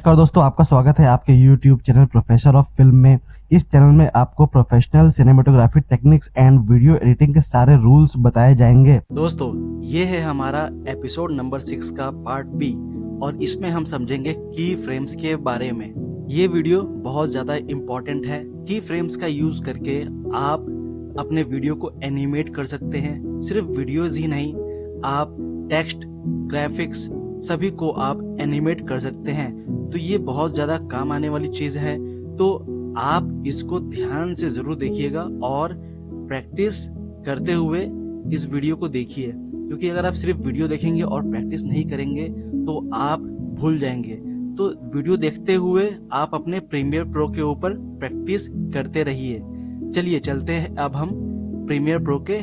नमस्कार दोस्तों, आपका स्वागत है आपके YouTube channel professor of film में। इस चैनल में आपको professional cinematography techniques and video editing के सारे रूल्स बताए जाएंगे। दोस्तों, ये है हमारा एपिसोड नंबर 6 का पार्ट बी और इसमें हम समझेंगे की फ्रेम्स के बारे में। ये वीडियो बहुत ज्यादा इम्पोर्टेंट है। की फ्रेम्स का यूज करके आप अपने वीडियो को एनिमेट कर सकते हैं। सिर्फ वीडियोज ही नहीं, आप टेक्स्ट, ग्राफिक्स सभी को आप एनिमेट कर सकते हैं। तो ये बहुत ज्यादा काम आने वाली चीज है, तो आप इसको ध्यान से जरूर देखिएगा और प्रैक्टिस करते हुए इस वीडियो को देखिए, क्योंकि अगर आप सिर्फ वीडियो देखेंगे और प्रैक्टिस नहीं करेंगे तो आप भूल जाएंगे। तो वीडियो देखते हुए आप अपने प्रीमियर प्रो के ऊपर प्रैक्टिस करते रहिए। चलिए चलते हैं अब हम प्रीमियर प्रो के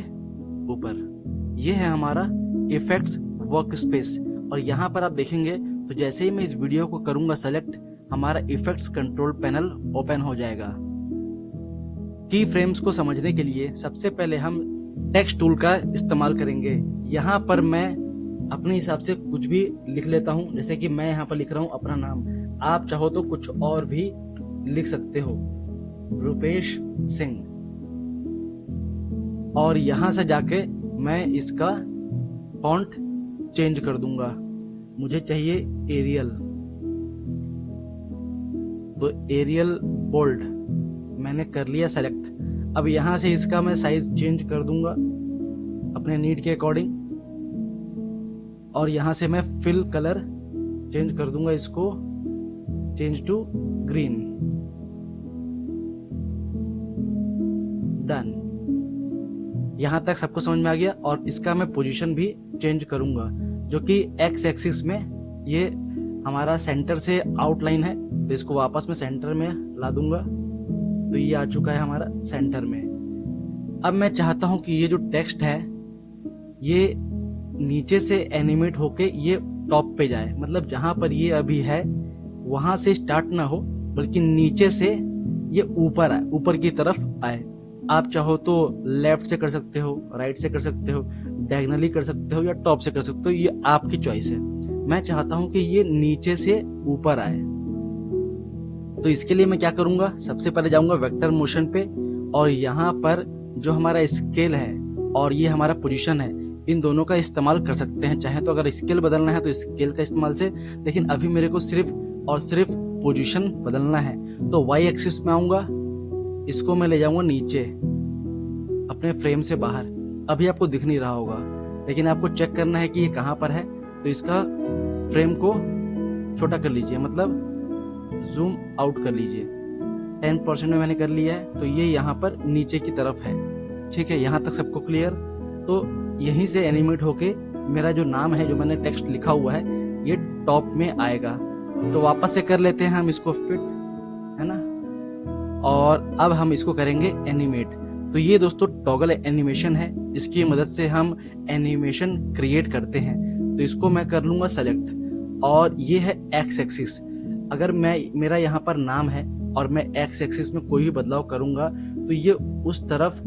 ऊपर। ये है हमारा इफेक्ट्स वर्क स्पेस और यहाँ पर आप देखेंगे तो जैसे ही मैं इस वीडियो को करूंगा सेलेक्ट, हमारा इफेक्ट्स कंट्रोल पैनल ओपन हो जाएगा। की फ्रेम्स को समझने के लिए सबसे पहले हम टेक्स्ट टूल का इस्तेमाल करेंगे। यहाँ पर मैं अपने हिसाब से कुछ भी लिख लेता हूँ, जैसे कि मैं यहाँ पर लिख रहा हूँ अपना नाम। आप चाहो तो कुछ और भी लिख सकते हो, रुपेश सिंह। और यहाँ से जाके मैं इसका फॉन्ट चेंज कर दूंगा। मुझे चाहिए एरियल, तो एरियल बोल्ड मैंने कर लिया सेलेक्ट। अब यहां से इसका मैं साइज चेंज कर दूंगा अपने नीड के अकॉर्डिंग और यहां से मैं फिल कलर चेंज कर दूंगा, इसको चेंज टू ग्रीन। डन। यहां तक सबको समझ में आ गया और इसका मैं पोजीशन भी चेंज करूंगा, जो कि एक्स एक्सिस में ये हमारा सेंटर से आउटलाइन है, तो इसको वापस मैं सेंटर में ला दूंगा। तो ये आ चुका है हमारा सेंटर में। अब मैं चाहता हूं कि ये जो टेक्स्ट है ये नीचे से एनिमेट होके ये टॉप पे जाए, मतलब जहां पर ये अभी है वहां से स्टार्ट ना हो, बल्कि नीचे से ये ऊपर आए, ऊपर की तरफ आए। आप चाहो तो लेफ्ट से कर सकते हो, राइट से कर सकते हो, डायगोनली कर सकते हो या टॉप से कर सकते हो, ये आपकी चॉइस है। मैं चाहता हूं कि ये नीचे से ऊपर आए, तो इसके लिए मैं क्या करूंगा, सबसे पहले जाऊंगा वेक्टर मोशन पे और यहाँ पर जो हमारा स्केल है और ये हमारा पोजीशन है, इन दोनों का इस्तेमाल कर सकते हैं। चाहे तो अगर स्केल बदलना है तो स्केल का इस्तेमाल से, लेकिन अभी मेरे को सिर्फ और सिर्फ पोजीशन बदलना है। तो वाई एक्सिस में आऊंगा, इसको मैं ले जाऊंगा नीचे अपने फ्रेम से बाहर। अभी आपको दिख नहीं रहा होगा, लेकिन आपको चेक करना है कि ये कहां पर है, तो इसका फ्रेम को छोटा कर लीजिए, मतलब जूम आउट कर लीजिए। 10% में मैंने कर लिया है, तो ये यहाँ पर नीचे की तरफ है। ठीक है, यहाँ तक सबको क्लियर। तो यहीं से एनिमेट होके मेरा जो नाम है, जो मैंने टेक्स्ट लिखा हुआ है, ये टॉप में आएगा। तो वापस से कर लेते हैं हम इसको फिट, है ना। और अब हम इसको करेंगे एनिमेट। तो ये दोस्तों टॉगल एनिमेशन है, इसकी मदद से हम एनिमेशन क्रिएट करते हैं। तो इसको मैं कर लूंगा सेलेक्ट और ये है एक्स एक्सिस। अगर मेरा यहाँ पर नाम है और मैं एक्स एक्सिस में कोई भी बदलाव करूंगा तो ये उस तरफ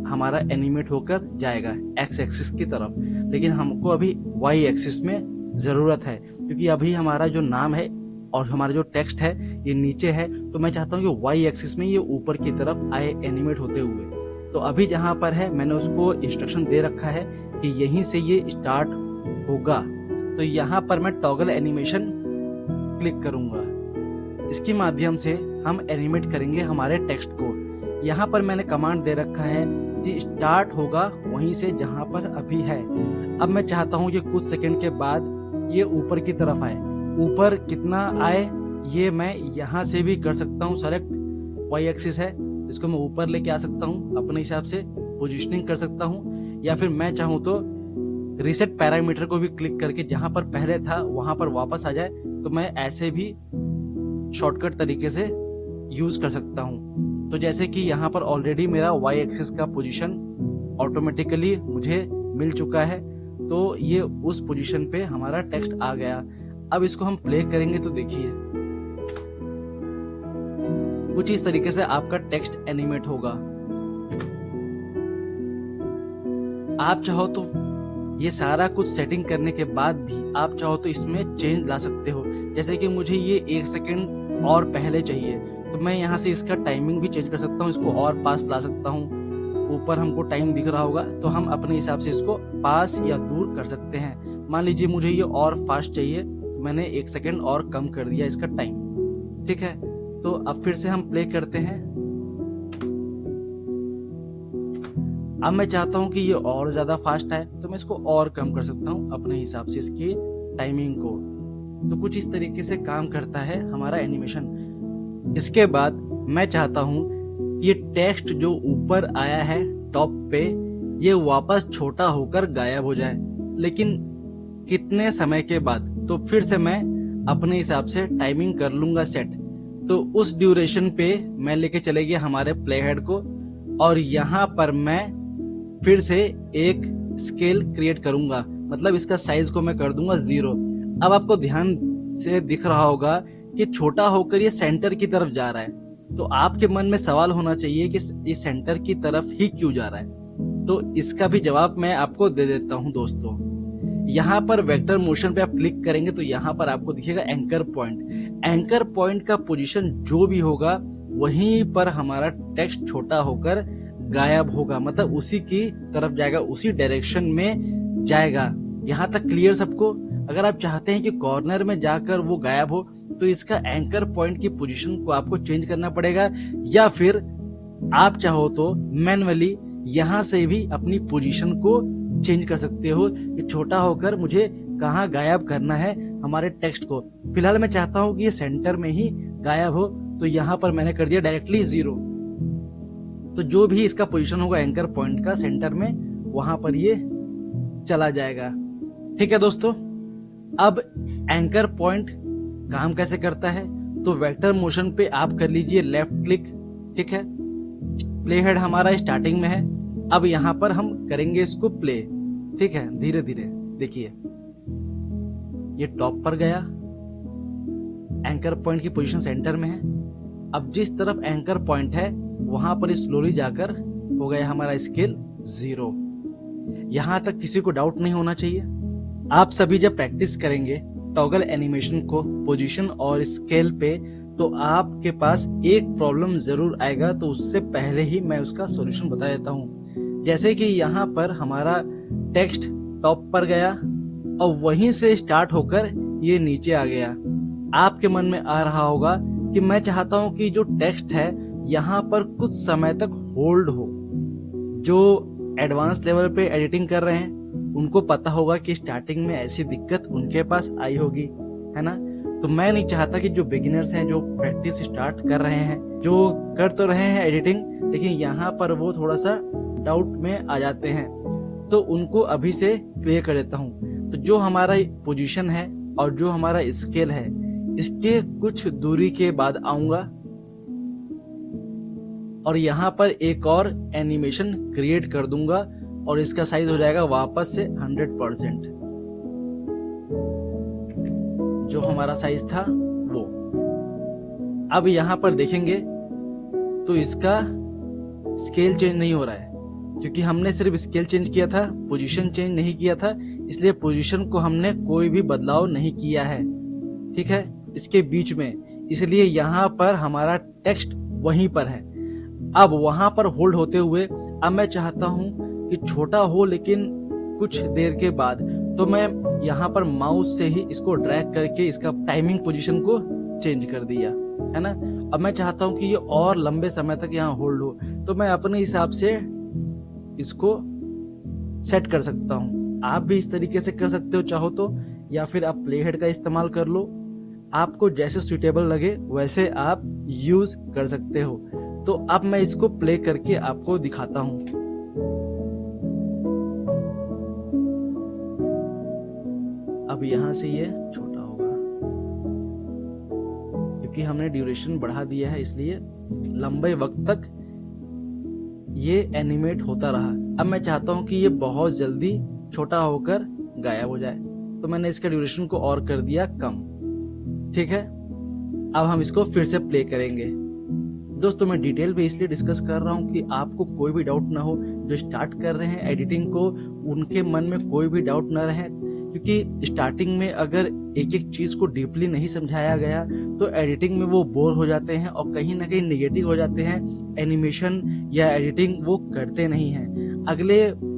हमारा एनिमेट होकर जाएगा, एक्स एक्सिस की तरफ। लेकिन हमको अभी वाई एक्सिस में जरूरत है, क्योंकि अभी हमारा जो नाम है और हमारा जो टेक्स्ट है ये नीचे है, तो मैं चाहता हूँ कि वाई एक्सिस में ये ऊपर की तरफ आए एनिमेट होते हुए। तो अभी जहां पर है मैंने उसको इंस्ट्रक्शन दे रखा है कि यहीं से ये स्टार्ट होगा। तो यहाँ पर मैं टॉगल एनिमेशन क्लिक करूंगा, इसके माध्यम से हम एनिमेट करेंगे हमारे टेक्स्ट को। यहाँ पर मैंने कमांड दे रखा है कि स्टार्ट होगा वहीं से जहां पर अभी है। अब मैं चाहता हूँ कि कुछ सेकंड के बाद ये ऊपर की तरफ आए। ऊपर कितना आए ये मैं यहाँ से भी कर सकता हूँ सेलेक्ट। वाई एक्सिस है, इसको मैं ऊपर लेके आ सकता हूँ, अपने हिसाब से पोजीशनिंग कर सकता हूँ, या फिर मैं चाहूँ तो रीसेट पैरामीटर को भी क्लिक करके जहां पर पहले था वहां पर वापस आ जाए, तो मैं ऐसे भी शॉर्टकट तरीके से यूज कर सकता हूं। तो जैसे कि यहाँ पर ऑलरेडी मेरा वाई एक्सिस का पोजीशन ऑटोमेटिकली मुझे मिल चुका है, तो ये उस पोजीशन पे हमारा टेक्स्ट आ गया। अब इसको हम प्ले करेंगे तो देखिए कुछ इस तरीके से आपका टेक्स्ट एनिमेट होगा। आप चाहो तो ये सारा कुछ सेटिंग करने के बाद भी आप चाहो तो इसमें चेंज ला सकते हो। जैसे कि मुझे ये 1 सेकंड और पहले चाहिए, तो मैं यहाँ से इसका टाइमिंग भी चेंज कर सकता हूँ, इसको और पास ला सकता हूँ। ऊपर हमको टाइम दिख रहा होगा, तो हम अपने हिसाब से इसको पास या दूर कर सकते हैं। मान लीजिए मुझे ये और फास्ट चाहिए, तो मैंने 1 सेकंड और कम कर दिया इसका टाइम। ठीक है, तो अब फिर से हम प्ले करते हैं। अब मैं चाहता हूं कि ये और ज्यादा फास्ट है, तो मैं इसको और कम कर सकता हूं अपने हिसाब से इसकी टाइमिंग को। तो कुछ इस तरीके से काम करता है हमारा एनिमेशन। इसके बाद मैं चाहता हूं कि ये टेक्स्ट जो ऊपर आया है टॉप पे, ये वापस छोटा होकर गायब हो जाए, लेकिन कितने समय के बाद। तो फिर से मैं अपने हिसाब से टाइमिंग कर लूंगा सेट। तो उस ड्यूरेशन पे मैं लेके चले गया हमारे प्ले हेड को, और यहाँ पर मैं फिर से एक स्केल क्रिएट करूंगा, मतलब इसका साइज को मैं कर दूंगा 0। अब आपको ध्यान से दिख रहा होगा कि छोटा होकर ये सेंटर की तरफ जा रहा है। तो आपके मन में सवाल होना चाहिए कि ये सेंटर की तरफ ही क्यों जा रहा है। तो इसका भी जवाब मैं आपको दे देता हूं दोस्तों। यहाँ पर वेक्टर मोशन पे आप क्लिक करेंगे तो यहाँ पर आपको दिखेगा एंकर पॉइंट। एंकर पॉइंट का पोजीशन जो भी होगा वहीं पर हमारा टेक्स्ट छोटा होकर गायब होगा, मतलब उसी की तरफ जाएगा, उसी डायरेक्शन में जाएगा। यहाँ तक क्लियर सबको? अगर आप चाहते हैं कि कॉर्नर में जाकर वो गायब हो, तो इसका एंकर पॉइंट की पोजीशन को आपको चेंज करना पड़ेगा, या फिर आप चाहो तो मैन्युअली यहाँ से भी अपनी पोजीशन को चेंज कर सकते हो कि छोटा होकर मुझे कहाँ गायब करना है हमारे टेक्स्ट को। फिलहाल मैं चाहता हूँ कि ये सेंटर में ही गायब हो, तो यहाँ पर मैंने कर दिया डायरेक्टली 0। तो जो भी इसका पोजीशन होगा एंकर पॉइंट का सेंटर में, वहां पर ये चला जाएगा। ठीक है दोस्तों, अब एंकर पॉइंट काम कैसे करता है? तो वेक्टर मोशन पे आप कर लीजिए लेफ्ट क्लिक। ठीक है, प्ले हेड हमारा स्टार्टिंग में है। अब यहाँ पर हम करेंगे इसको प्ले। ठीक है, धीरे धीरे देखिए ये टॉप पर गया, एंकर पॉइंट की पोजीशन सेंटर में है। अब जिस तरफ एंकर पॉइंट है वहां पर स्लोली जाकर हो गया हमारा स्केल 0। यहां तक किसी को डाउट नहीं होना चाहिए। आप सभी जब प्रैक्टिस करेंगे टॉगल एनिमेशन को पोजीशन और स्केल पे, तो आपके पास एक प्रॉब्लम जरूर आएगा। तो उससे पहले ही मैं उसका सॉल्यूशन बता देता हूं। जैसे कि यहाँ पर हमारा टेक्स्ट टॉप पर गया और वहीं से स्टार्ट होकर ये नीचे आ गया। आपके मन में आ रहा होगा कि मैं चाहता हूं कि जो टेक्स्ट है यहाँ पर कुछ समय तक होल्ड हो। जो एडवांस लेवल पे एडिटिंग कर रहे हैं उनको पता होगा कि स्टार्टिंग में ऐसी दिक्कत उनके पास आई होगी, है ना। तो मैं नहीं चाहता कि जो बिगिनर्स हैं, जो प्रैक्टिस स्टार्ट कर रहे हैं, जो कर तो रहे हैं एडिटिंग, लेकिन यहाँ पर वो थोड़ा सा डाउट में आ जाते हैं, तो उनको अभी से क्लियर कर देता हूँ। तो जो हमारा पोजीशन है और जो हमारा स्केल है, इसके कुछ दूरी के बाद आऊंगा और यहाँ पर एक और एनिमेशन क्रिएट कर दूंगा और इसका साइज हो जाएगा वापस से 100%। जो हमारा साइज था वो। अब यहाँ पर देखेंगे तो इसका स्केल चेंज नहीं हो रहा है, क्योंकि हमने सिर्फ स्केल चेंज किया था, पोजीशन चेंज नहीं किया था। इसलिए पोजीशन को हमने कोई भी बदलाव नहीं किया है, ठीक है, इसके बीच में। इसलिए यहाँ पर हमारा टेक्स्ट वहीं पर है। अब वहां पर होल्ड होते हुए अब मैं चाहता हूं कि छोटा हो, लेकिन कुछ देर के बाद, तो मैं यहाँ पर माउस से ही इसको ड्रैग करके इसका टाइमिंग पोजीशन को चेंज कर दिया, है ना। अब मैं चाहता हूं कि ये और लंबे समय तक यहाँ होल्ड हो, तो मैं अपने हिसाब से इसको सेट कर सकता हूं। आप भी इस तरीके से कर सकते हो चाहो तो, या फिर आप प्ले हेड का इस्तेमाल कर लो। आपको जैसे सुटेबल लगे वैसे आप यूज कर सकते हो। तो अब मैं इसको प्ले करके आपको दिखाता हूं। अब यहां से ये छोटा होगा, क्योंकि हमने ड्यूरेशन बढ़ा दिया है, इसलिए लंबे वक्त तक ये एनिमेट होता रहा। अब मैं चाहता हूं कि ये बहुत जल्दी छोटा होकर गायब हो जाए, तो मैंने इसका ड्यूरेशन को और कर दिया कम। ठीक है, अब हम इसको फिर से प्ले करेंगे। दोस्तों मैं डिटेल पे इसलिए डिस्कस कर रहा हूँ कि आपको कोई भी डाउट ना हो, जो स्टार्ट कर रहे हैं एडिटिंग को उनके मन में कोई भी डाउट ना रहे, क्योंकि स्टार्टिंग में अगर एक एक चीज को डीपली नहीं समझाया गया तो एडिटिंग में वो बोर हो जाते हैं और कहीं ना कहीं नेगेटिव हो जाते हैं, एनिमेशन या एडिटिंग वो करते नहीं हैं। अगले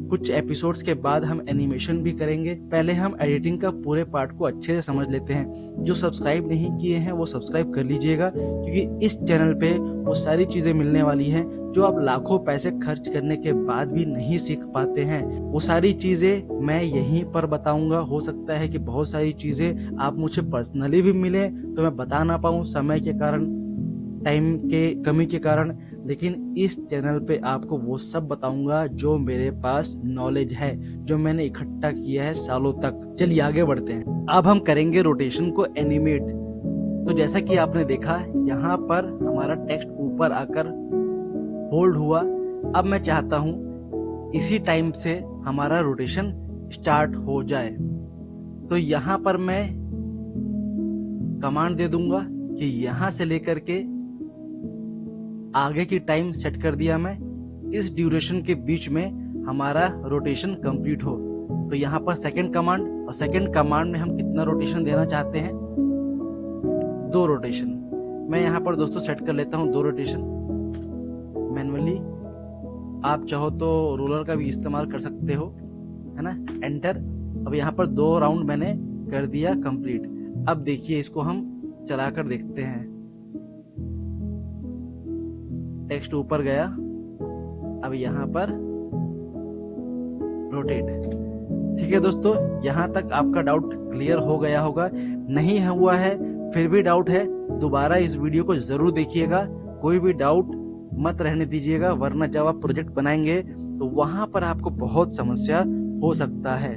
कुछ एपिसोड्स के बाद हम एनिमेशन भी करेंगे, पहले हम एडिटिंग का पूरे पार्ट को अच्छे से समझ लेते हैं। जो सब्सक्राइब नहीं किए हैं वो सब्सक्राइब कर लीजिएगा, क्योंकि इस चैनल पे वो सारी चीजें मिलने वाली हैं जो आप लाखों पैसे खर्च करने के बाद भी नहीं सीख पाते हैं। वो सारी चीजें मैं यहीं पर बताऊंगा। हो सकता है कि बहुत सारी चीजें आप मुझे पर्सनली भी मिले तो मैं बता ना पाऊं समय के कारण, टाइम के कमी के कारण, लेकिन इस चैनल पे आपको वो सब बताऊंगा जो मेरे पास नॉलेज है, जो मैंने इकट्ठा किया है सालों तक। चलिए आगे बढ़ते हैं। अब हम करेंगे रोटेशन को एनिमेट। तो जैसा कि आपने देखा यहाँ पर हमारा टेक्स्ट ऊपर आकर होल्ड हुआ। अब मैं चाहता हूं इसी टाइम से हमारा रोटेशन स्टार्ट हो जाए, तो यहाँ पर मैं कमांड दे दूंगा कि यहां से लेकर के आगे की टाइम सेट कर दिया मैं, इस ड्यूरेशन के बीच में हमारा रोटेशन कंप्लीट हो। तो यहाँ पर सेकंड कमांड, और सेकंड कमांड में हम कितना रोटेशन देना चाहते हैं, 2 रोटेशन। मैं यहाँ पर दोस्तों सेट कर लेता हूँ 2 रोटेशन मैनुअली। आप चाहो तो रोलर का भी इस्तेमाल कर सकते हो, है ना। एंटर। अब यहाँ पर 2 राउंड मैंने कर दिया कंप्लीट। अब देखिए इसको हम चलाकर देखते हैं। टेक्स्ट ऊपर गया, अब यहाँ पर रोटेट। ठीक है दोस्तों, यहाँ तक आपका डाउट क्लियर हो गया होगा। नहीं हुआ है, फिर भी डाउट है, दोबारा इस वीडियो को जरूर देखिएगा। कोई भी डाउट मत रहने दीजिएगा, वरना जब आप प्रोजेक्ट बनाएंगे तो वहां पर आपको बहुत समस्या हो सकता है।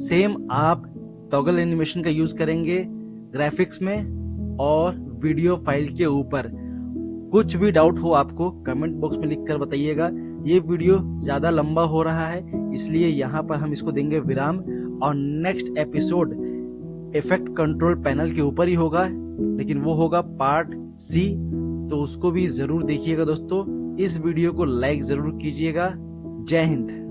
सेम आप टॉगल एनिमेशन का यूज करेंगे ग्राफिक्स में और वीडियो फाइल के ऊपर। कुछ भी डाउट हो आपको कमेंट बॉक्स में लिखकर बताइएगा। ये वीडियो ज्यादा लंबा हो रहा है, इसलिए यहाँ पर हम इसको देंगे विराम, और next episode effect control panel के ऊपर ही होगा, लेकिन वो होगा पार्ट C, तो उसको भी जरूर देखिएगा दोस्तों। इस वीडियो को लाइक जरूर कीजिएगा। जय हिंद।